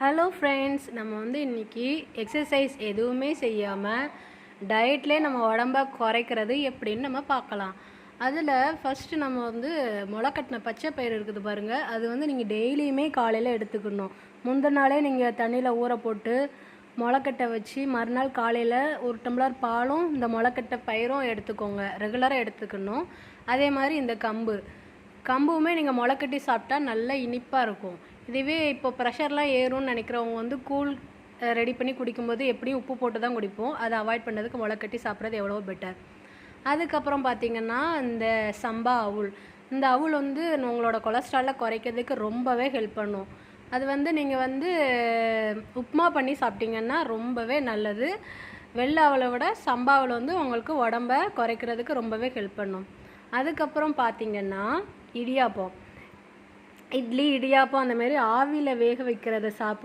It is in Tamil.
ஹலோ ஃப்ரெண்ட்ஸ், நம்ம இன்றைக்கி எக்ஸசைஸ் எதுவுமே செய்யாமல் டயட்லேயே நம்ம உடம்ப குறைக்கிறது எப்படின்னு நம்ம பார்க்கலாம். அதில் ஃபஸ்ட்டு நம்ம முளைக்கட்டின பச்சை பயிறு இருக்குது பாருங்கள். அது நீங்கள் டெய்லியுமே காலையில் எடுத்துக்கணும். முந்தின நாளே நீங்கள் தண்ணியில் ஊற போட்டு முளைக்கட்டை வச்சு மறுநாள் காலையில் ஒரு டம்ளர் பாலும் இந்த முளைக்கட்டை பயிரும் எடுத்துக்கோங்க. ரெகுலராக எடுத்துக்கணும். அதே மாதிரி இந்த கம்புமே நீங்கள் முளைக்கட்டி சாப்பிட்டா நல்லா இனிப்பாக இருக்கும். இதுவே இப்போ ப்ரெஷர்லாம் ஏறும்னு நினைக்கிறவங்க கூழ் ரெடி பண்ணி குடிக்கும்போது எப்படியும் உப்பு போட்டு தான் குடிப்போம். அதை அவாய்ட் பண்ணுறதுக்கு முளைக்கட்டி சாப்பிட்றது எவ்வளோ பெட்டர். அதுக்கப்புறம் பார்த்திங்கன்னா இந்த சம்பா அவுள். இந்த அவுள் உங்களோட கொலஸ்ட்ராலை குறைக்கிறதுக்கு ரொம்பவே ஹெல்ப் பண்ணும். அது நீங்கள் உப்புமா பண்ணி சாப்பிட்டிங்கன்னா ரொம்பவே நல்லது. வெள்ளை அவளை விட சம்பா அவள் உங்களுக்கு உடம்ப குறைக்கிறதுக்கு ரொம்பவே ஹெல்ப் பண்ணும். அதுக்கப்புறம் பார்த்திங்கன்னா இடியாப்பம், இட்லி, இடியாப்பம் அந்தமாரி ஆவியில் வேக வைக்கிறத சாப்பிட்டு